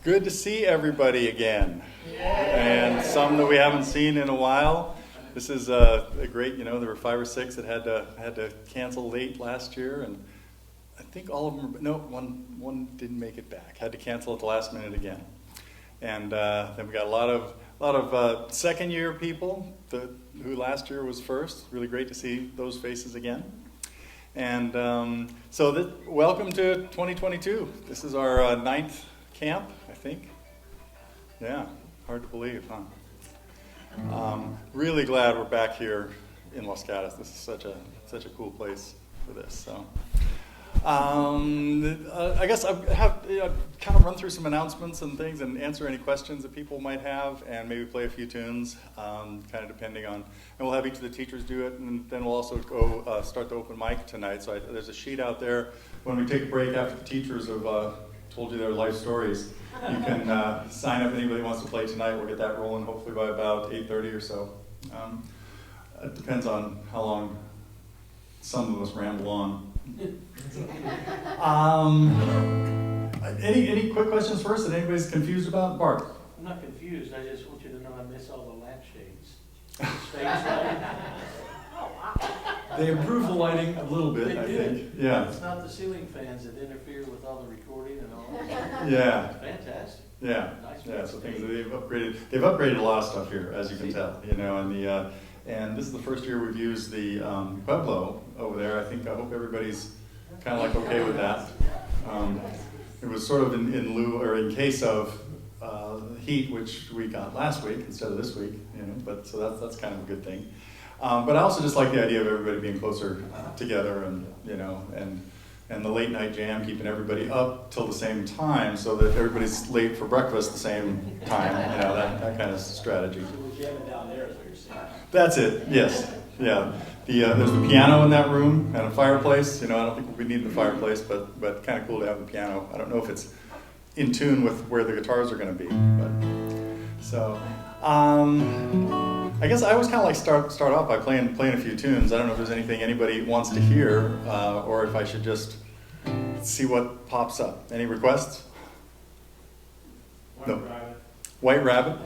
Good to see everybody again. And some that we haven't seen in a while. This is a great, there were 5 or 6 that had to cancel late last year, and I think all of them, one didn't make it back, had to cancel at the last minute again. And then we got a lot of second year people who last year was first. Really great to see those faces again. And welcome to 2022. This is our 9th camp, I think. Yeah, hard to believe, huh? Really glad we're back here in Los Gatos. This is such a cool place for this. So, I guess I have kind of run through some announcements and things and answer any questions that people might have, and maybe play a few tunes, kind of depending on. And we'll have each of the teachers do it, and then we'll also go start the open mic tonight. So there's a sheet out there. When we take a break after the teachers have told you their life stories, you can sign up. Anybody who wants to play tonight, we'll get that rolling hopefully by about 8:30 or so. It depends on how long some of us ramble on. Any quick questions first that anybody's confused about? Bart? I'm not confused. I just want you to know I miss all the lampshades. Stage lighting. They improve the lighting a little bit, I think. Yeah. It's not the ceiling fans that interfere with all the recording and all that. Yeah. It's fantastic. Yeah. Nice. Yeah. So things that they've upgraded a lot of stuff here, as you can tell. And this is the first year we've used the Pueblo over there. I hope everybody's kind of like okay with that. It was sort of in lieu or in case of heat, which we got last week instead of this week. But so that's kind of a good thing. But I also just like the idea of everybody being closer together, and and the late night jam, keeping everybody up till the same time so that everybody's late for breakfast the same time. That kind of strategy. So we're jamming down there, is what you're saying. That's it. Yes. Yeah. There's the piano in that room and a fireplace. I don't think we need the fireplace, but kind of cool to have the piano. I don't know if it's in tune with where the guitars are going to be, but so. I guess I always kind of like start off by playing a few tunes. I don't know if there's anything anybody wants to hear, or if I should just see what pops up. Any requests? No. White Rabbit.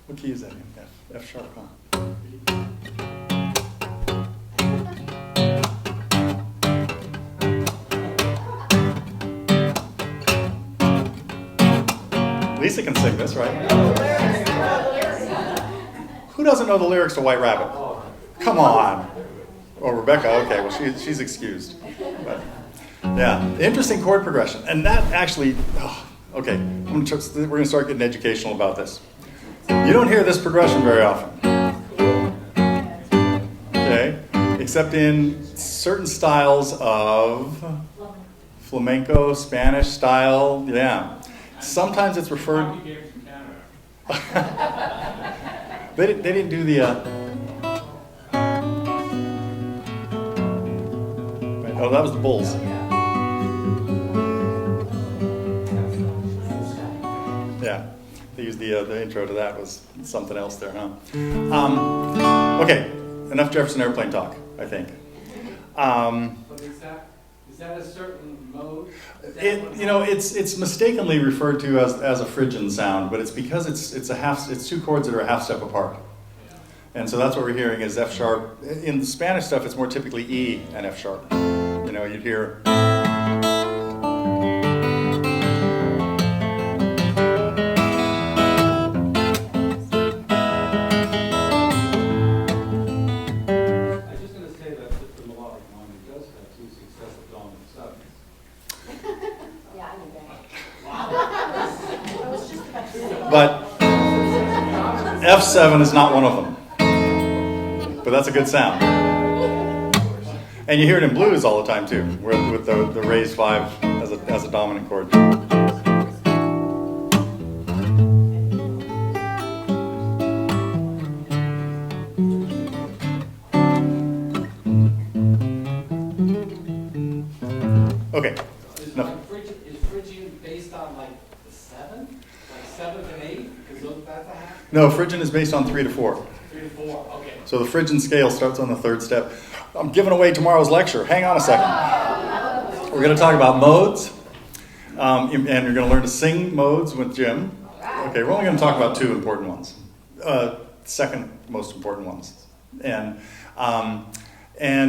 What key is that in? F sharp, huh? Lisa can sing this, right? Who doesn't know the lyrics to White Rabbit? Come on. Oh, Rebecca, okay, well, she's excused. But, yeah, interesting chord progression. And that actually, okay, we're going to start getting educational about this. You don't hear this progression very often. Okay, except in certain styles of flamenco, Spanish style, yeah. Sometimes it's referred. They didn't do the. Oh, that was the Bulls. Yeah, they used the intro to that was something else there, huh? Okay, enough Jefferson Airplane talk, I think. Is that a certain mode? It's mistakenly referred to as a Phrygian sound, but it's because it's 2 chords that are a half step apart. Yeah. And so that's what we're hearing is F sharp. In the Spanish stuff, it's more typically E and F sharp. You'd hear. But F7 is not one of them. But that's a good sound. And you hear it in blues all the time too, with the raised 5 as a dominant chord. Okay. Is Phrygian based on like the 7? Like 7th and 8th? Because that's a half? No, Phrygian is based on 3 to 4. 3 to 4, okay. So the Phrygian scale starts on the 3rd step. I'm giving away tomorrow's lecture. Hang on a second. We're going to talk about modes. And you're going to learn to sing modes with Jim. Okay, we're only going to talk about 2 important ones. Second most important ones. And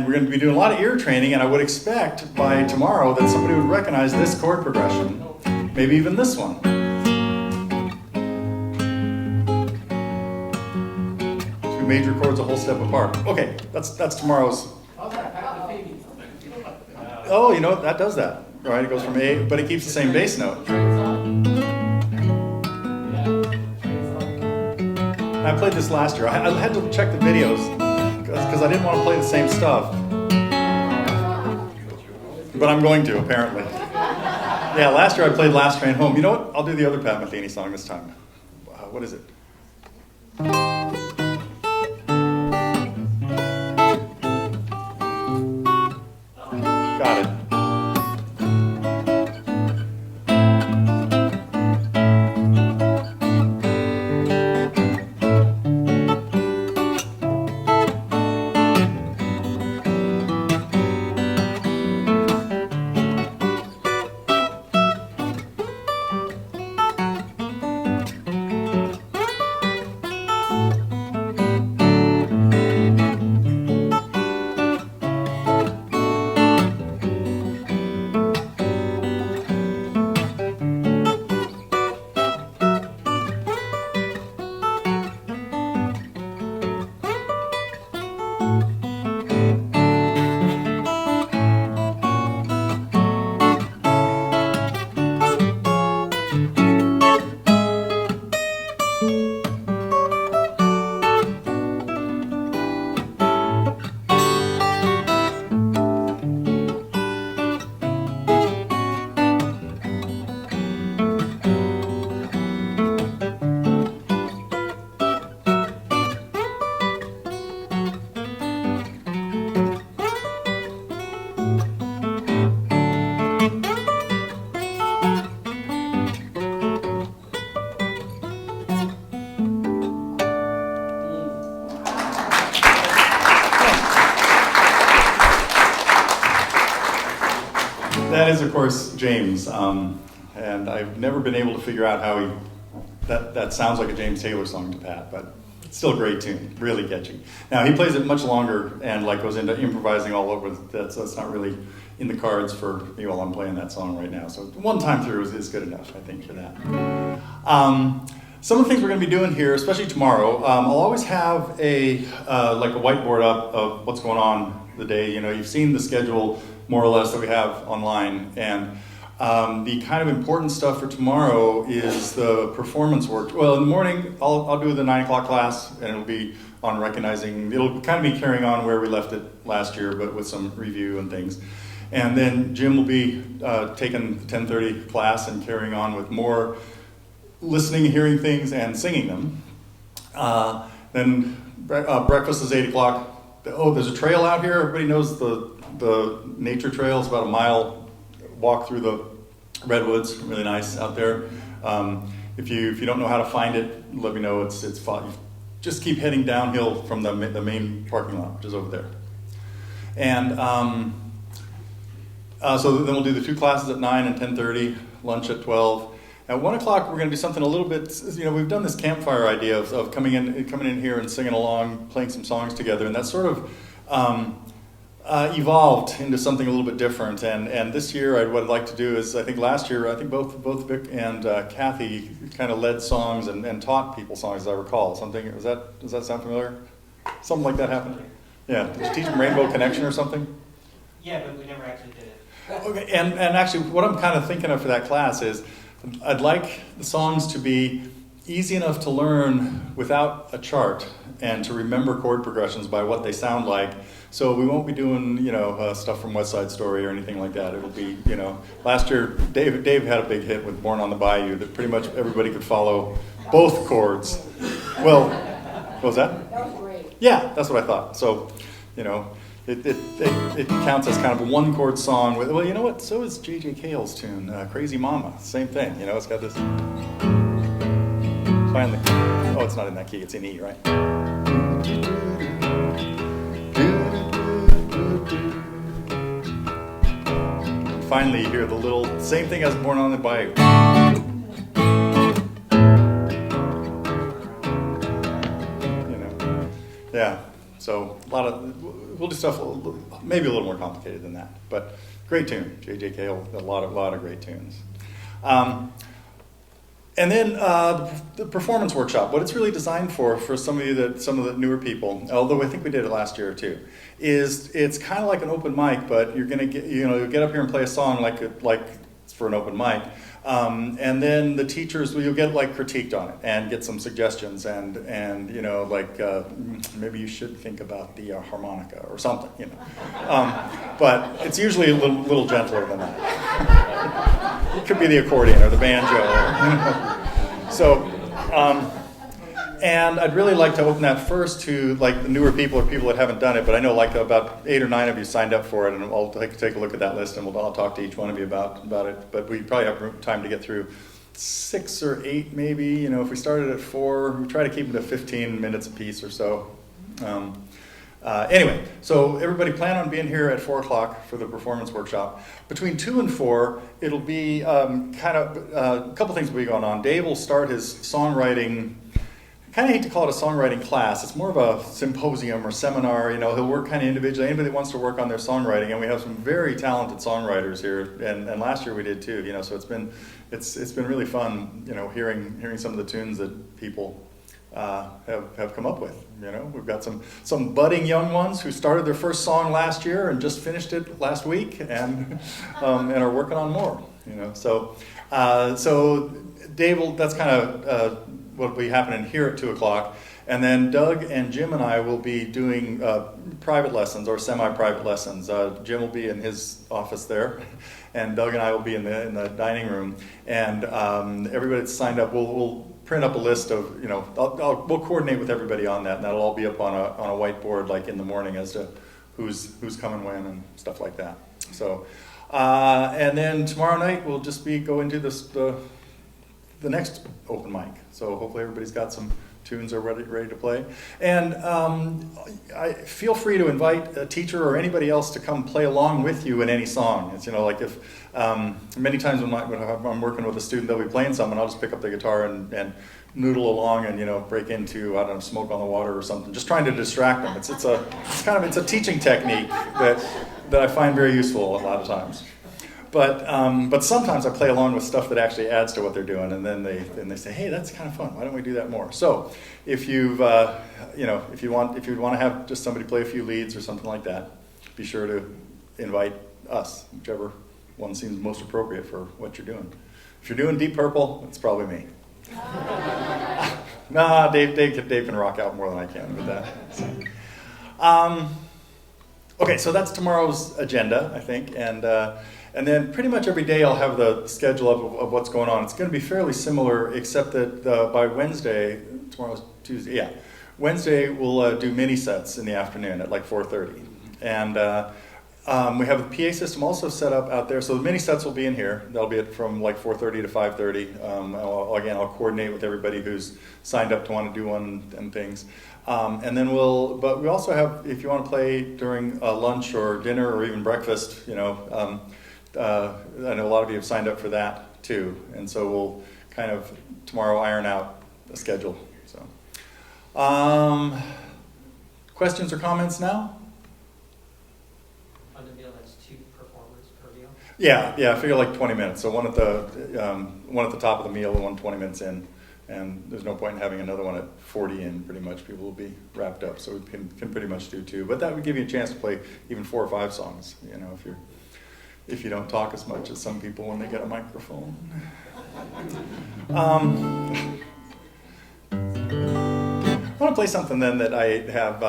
we're going to be doing a lot of ear training, and I would expect by tomorrow that somebody would recognize this chord progression, maybe even this one. 2 major chords a whole step apart. Okay, that's tomorrow's. Oh, you know what? That does that. Right? It goes from A, but it keeps the same bass note. I played this last year. I had to check the videos because I didn't want to play the same stuff. But I'm going to, apparently. Yeah, last year I played Last Train Home. You know what? I'll do the other Pat Metheny song this time. What is it? Got it. That is, of course, James, and I've never been able to figure out how that sounds like a James Taylor song to Pat, but it's still a great tune, really catchy. Now, he plays it much longer and goes into improvising all over that, so it's not really in the cards for me while I'm playing that song right now. So one time through is good enough, I think, for that. Some of the things we're going to be doing here, especially tomorrow, I'll always have a whiteboard up of what's going on the day. You know, you've seen the schedule more or less that we have online, and the kind of important stuff for tomorrow is the performance work. Well, in the morning, I'll do the 9 o'clock class, and it'll be on recognizing. It'll kind of be carrying on where we left it last year, but with some review and things. And then Jim will be taking the 10:30 class and carrying on with more listening, hearing things, and singing them. Then breakfast is 8 o'clock. Oh, there's a trail out here. Everybody knows the nature trail. It's about a mile walk through the redwoods. Really nice out there. If you don't know how to find it, let me know. It's fun. Just keep heading downhill from the main parking lot, which is over there. And so then we'll do the 2 classes at 9 and 10:30, lunch at 12. At 1 o'clock, we're going to do something a little bit, we've done this campfire idea of coming in here and singing along, playing some songs together, and that sort of evolved into something a little bit different. And this year, what I'd like to do is, I think last year, both Vic and Kathy kind of led songs and taught people songs, as I recall. Does that sound familiar? Something like that happened? Yeah, did you teach them Rainbow Connection or something? Yeah, but we never actually did it. Okay, and actually, what I'm kind of thinking of for that class is, I'd like the songs to be easy enough to learn without a chart and to remember chord progressions by what they sound like. So we won't be doing, stuff from West Side Story or anything like that. It'll be, last year Dave had a big hit with Born on the Bayou that pretty much everybody could follow both chords. Well, what was that? That was great. Yeah, that's what I thought. So, it counts as kind of a 1-chord song. Well, you know what? So is J.J. Cale's tune, Crazy Mama. Same thing. It's got this. Finally. Oh, it's not in that key. It's in E, right? finally you hear the little, same thing as Born on the Bayou. You know, yeah, so we'll do stuff maybe a little more complicated than that, but great tune. J.J. Cale, a lot of great tunes. And then the performance workshop, what it's really designed for some of the newer people, although I think we did it last year too, is it's kind of like an open mic, but you're gonna you'll get up here and play a song like it's for an open mic, and then the teachers, you'll get like critiqued on it and get some suggestions and maybe you should think about the harmonica or something, but it's usually a little gentler than that. It could be the accordion or the banjo. So, and I'd really like to open that first to like the newer people or people that haven't done it, but I know like about 8 or 9 of you signed up for it, and I'll take a look at that list and I'll talk to each one of you about it. But we probably have time to get through 6 or 8 maybe. If we started at 4, we try to keep them to 15 minutes a piece or so. Anyway, so everybody plan on being here at 4 o'clock for the performance workshop. Between 2 and 4, it'll be a couple things will be going on. Dave will start his songwriting. I kind of hate to call it a songwriting class. It's more of a symposium or seminar. He'll work kind of individually. Anybody that wants to work on their songwriting, and we have some very talented songwriters here. And last year we did too. So it's been really fun. Hearing some of the tunes that people have come up with. We've got some budding young ones who started their first song last year and just finished it last week, and are working on more. So Dave will. That's kind of what will be happening here at 2 o'clock, and then Doug and Jim and I will be doing private lessons or semi-private lessons. Jim will be in his office there, and Doug and I will be in the dining room. And everybody that's signed up, we'll print up a list of, we'll coordinate with everybody on that, and that'll all be up on a whiteboard like in the morning as to who's coming when and stuff like that. So, and then tomorrow night we'll just go into the next open mic. So hopefully everybody's got some tunes are ready to play. And I feel free to invite a teacher or anybody else to come play along with you in any song. It's like if many times when I'm working with a student, they'll be playing something, I'll just pick up the guitar and noodle along and break into Smoke on the Water or something, just trying to distract them. It's a teaching technique that I find very useful a lot of times. But sometimes I play along with stuff that actually adds to what they're doing, and then they say, hey, that's kind of fun. Why don't we do that more? So if you'd want to have just somebody play a few leads or something like that, be sure to invite us, whichever one seems most appropriate for what you're doing. If you're doing Deep Purple, it's probably me. Nah, Dave can rock out more than I can with that. So. Okay, so that's tomorrow's agenda, I think, and then pretty much every day I'll have the schedule of what's going on. It's going to be fairly similar, except that by Wednesday, tomorrow's Tuesday, yeah, Wednesday we'll do mini sets in the afternoon at like 4:30. And we have the PA system also set up out there, so the mini sets will be in here. That'll be from like 4:30 to 5:30. I'll coordinate with everybody who's signed up to want to do one and things. And then but we also have, if you want to play during lunch or dinner or even breakfast, I know a lot of you have signed up for that too, and so we'll kind of tomorrow iron out the schedule. So, questions or comments now? On the deal, that's 2 performers per deal? Yeah, I figure like 20 minutes. So one at the top of the meal and one 20 minutes in, and there's no point in having another one at 40 in. Pretty much, people will be wrapped up, so we can pretty much do 2. But that would give you a chance to play even 4 or 5 songs. If you don't talk as much as some people when they get a microphone. I want to play something then that I have.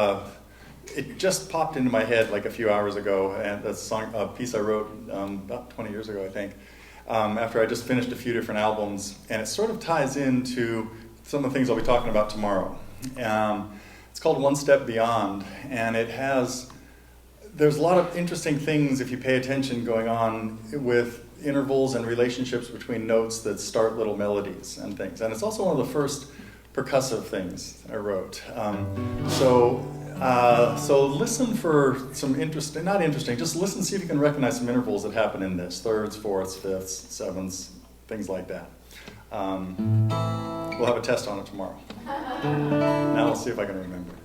It just popped into my head like a few hours ago, and that's a piece I wrote about 20 years ago, I think. After I just finished a few different albums, and it sort of ties into some of the things I'll be talking about tomorrow. It's called One Step Beyond, and there's a lot of interesting things, if you pay attention, going on with intervals and relationships between notes that start little melodies and things. And it's also one of the first percussive things I wrote. So So listen for some interesting, not interesting, just listen, see if you can recognize some intervals that happen in this. Thirds, fourths, fifths, sevenths, things like that. We'll have a test on it tomorrow. Now we'll see if I can remember it.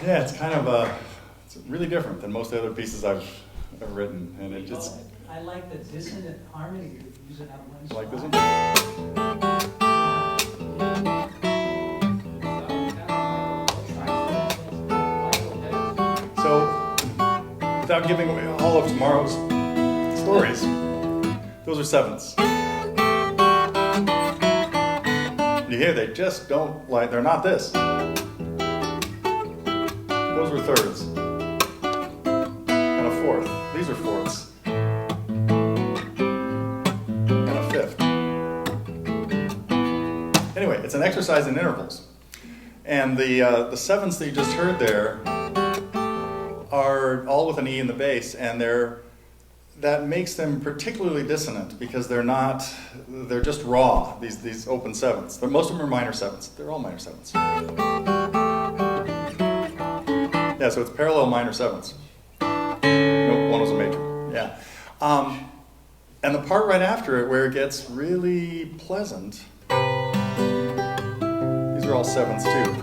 It's kind of it's really different than most other pieces I've written, and it just I I like the dissonant harmony you're using on one spot. Like this one? So, without giving away all of tomorrow's stories, those are sevenths. You hear they just don't like, they're not this. Those were thirds. And a fourth. These are fourths. And a fifth. Anyway, it's an exercise in intervals. And the sevenths that you just heard there are all with an E in the bass, and that makes them particularly dissonant because they're just raw, these open sevenths. Most of them are minor sevenths. They're all minor sevenths. Yeah, so it's parallel minor sevenths. Nope, one was a major. Yeah. And the part right after it where it gets really pleasant, these are all sevenths too.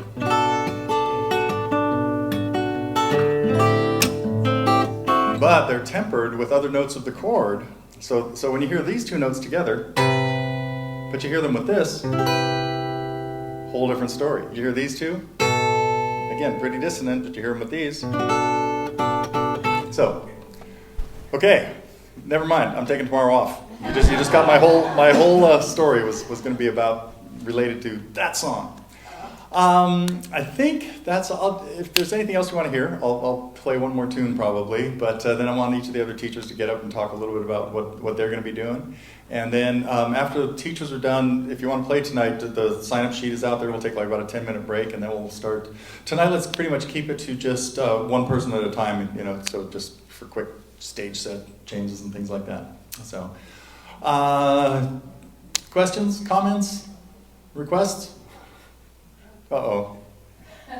But they're tempered with other notes of the chord. So when you hear these two notes together, but you hear them with this, whole different story. You hear these two, again, pretty dissonant, but you hear them with these. So, okay, never mind. I'm taking tomorrow off. You just got my whole story was going to be related to that song. I think that's all. If there's anything else you want to hear, I'll play one more tune probably, but then I want each of the other teachers to get up and talk a little bit about what they're going to be doing. And then after the teachers are done, if you want to play tonight, the sign-up sheet is out there. We'll take like about a 10-minute break, and then we'll start. Tonight, let's pretty much keep it to just one person at a time, so just for quick stage set changes and things like that. So, questions, comments, requests? Uh-oh. Do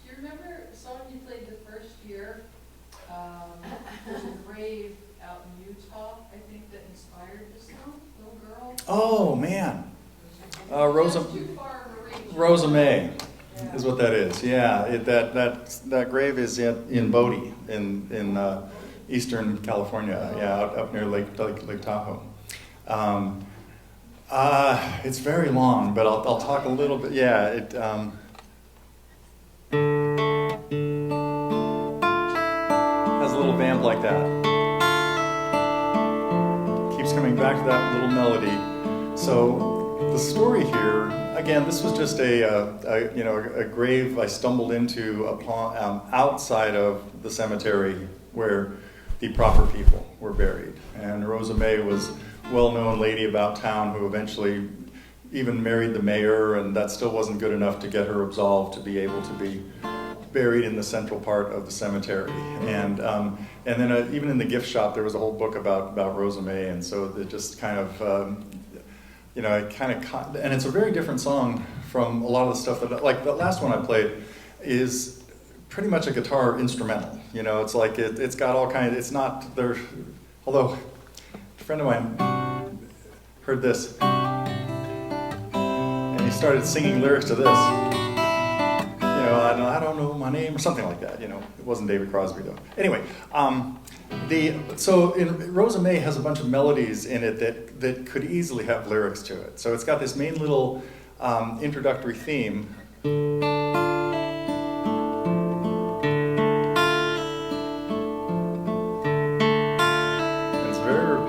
you remember a song you played the first year? There's a grave out in Utah, I think, that inspired this song, little girl. Oh, man. Rosa That's too far of a range. Rosa May is what that is. Yeah, that grave is in Bodie in eastern California. Yeah, up near Lake Tahoe. It's very long, but I'll talk a little bit. Yeah, it has a little vamp like that. Keeps coming back to that little melody. So the story here, again, this was just a grave I stumbled into upon outside of the cemetery where the proper people were buried. And Rosa May was well-known lady about town who eventually even married the mayor, and that still wasn't good enough to get her absolved to be able to be buried in the central part of the cemetery. And then even in the gift shop there was a whole book about Rosa May, and so it just kind of and it's a very different song from a lot of the stuff that, like the last one I played is pretty much a guitar instrumental. It's like it's got all kinds. It's not there, although a friend of mine heard this, and he started singing lyrics to this. I don't know my name, or something like that. It wasn't David Crosby though. Anyway, Rosa May has a bunch of melodies in it that could easily have lyrics to it. So it's got this main little introductory theme.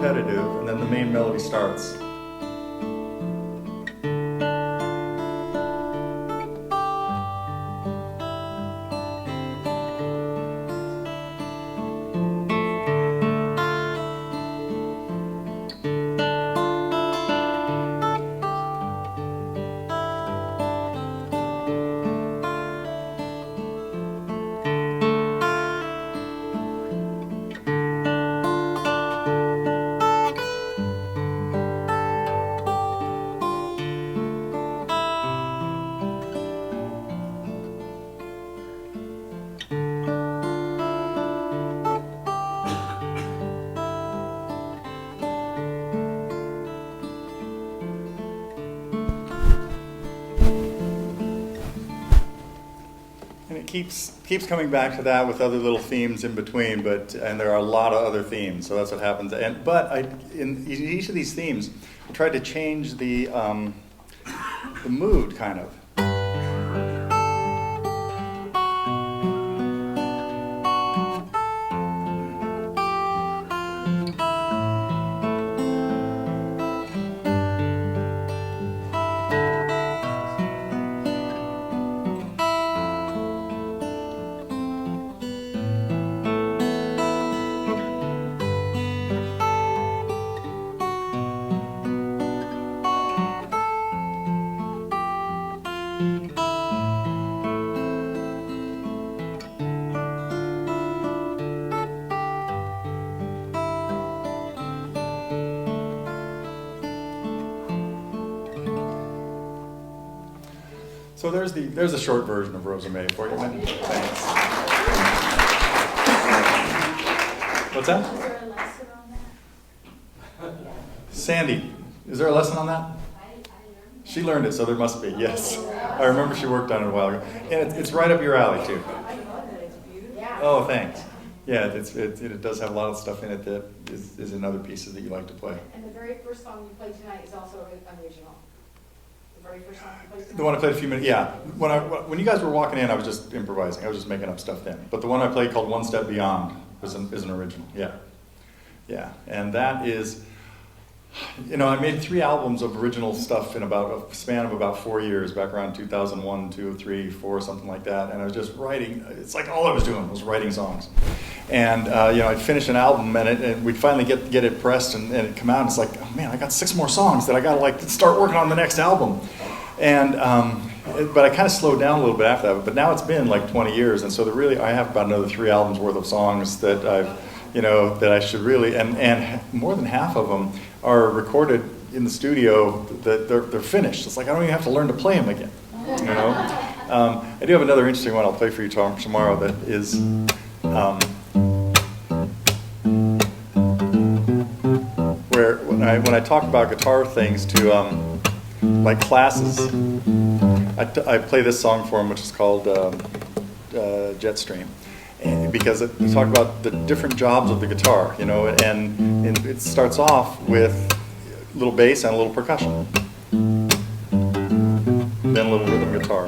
Repetitive, and then the main melody starts. keeps coming back to that with other little themes in between, and there are a lot of other themes, so that's what happens. But in each of these themes, I tried to change the mood, kind of. So there's a short version of Rosa May for you. Thanks. What's that? Is there a lesson on that? Sandy, is there a lesson on that? I learned She learned it, so there must be, yes. I remember she worked on it a while ago. And it's right up your alley, too. I love it, it's beautiful. Yeah. Oh, thanks. Yeah, it does have a lot of stuff in it that is in other pieces that you like to play. And the very first song you played tonight is also original. The very first song you played tonight. The one I played a few minutes, yeah. When you guys were walking in, I was just improvising. I was just making up stuff then. But the one I played called One Step Beyond is an original, yeah. Yeah, and that is, I made 3 albums of original stuff in about a span of about 4 years, back around 2001, 2, 3, 4, something like that. And I was just writing. It's like all I was doing was writing songs. And I'd finish an album, and we'd finally get it pressed, and it'd come out. And it's like, oh man, I got 6 more songs that I got to start working on the next album. And but I kind of slowed down a little bit after that. But now it's been like 20 years, and so I have about another 3 albums worth of songs that that I should really, and more than half of them are recorded in the studio. That they're finished. It's like I don't even have to learn to play them again. I do have another interesting one I'll play for you tomorrow. That is. Where when I talk about guitar things to like classes, I play this song for them, which is called Jetstream, because it talks about the different jobs of the guitar, and it starts off with a little bass and a little percussion, then a little rhythm guitar.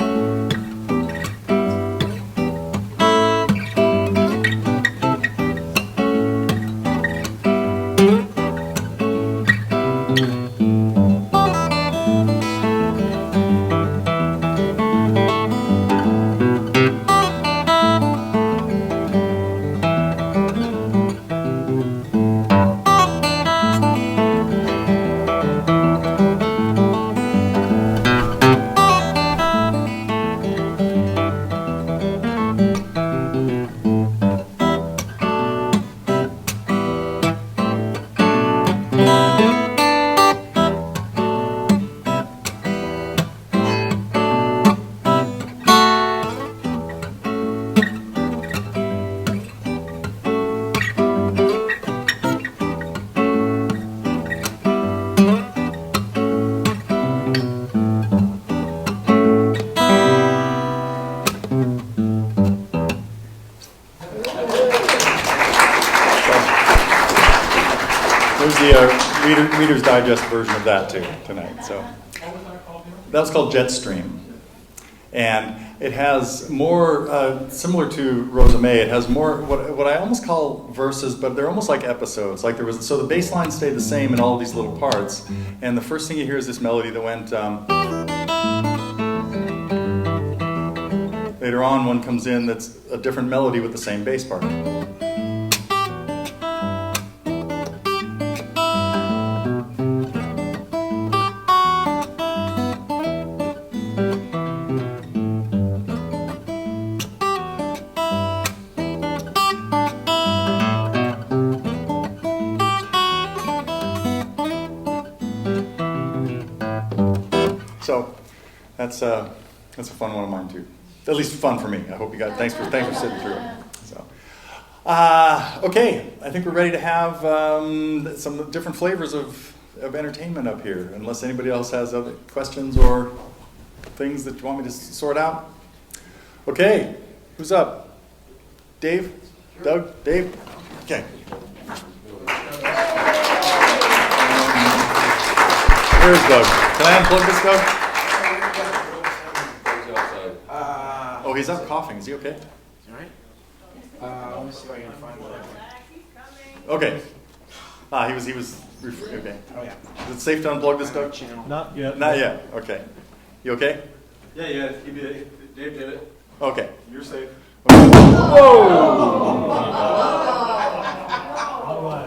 There's the Reader's Digest version of that too tonight. So that was called Jetstream, and it has more similar to Rosa May. It has more what I almost call verses, but they're almost like episodes. Like so the bass line stayed the same in all of these little parts, and the first thing you hear is this melody that went. Later on, one comes in that's a different melody with the same bass part. So that's a fun one of mine too. At least fun for me. I hope you got. Thanks for sitting through it. So, okay, I think we're ready to have some different flavors of entertainment up here. Unless anybody else has other questions or things that you want me to sort out. Okay, Who's up? Dave? Doug? Dave? Okay. Where's Doug? Can I unplug this, Doug? Oh, he's up coughing. Is he okay? Let me see if I can find the. Okay. He was okay. Oh, yeah. Is it safe to unplug this, Doug? Not yet. Not yet. Okay. You okay? Yeah, he did it. Dave did it. Okay. You're safe.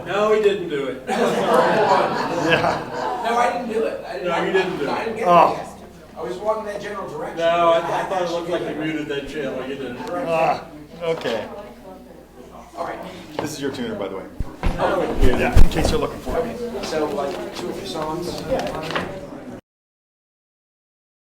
No, he didn't do it. Yeah. No, I didn't do it. No, you didn't do it. I didn't get Oh. it yet. I was walking that general direction. No, I thought it looked like you muted that channel. You didn't. Okay. All right. This is your tuner, by the way. Oh, yeah. Yeah, in case you're looking for it. So, like, 2 of your songs? Yeah.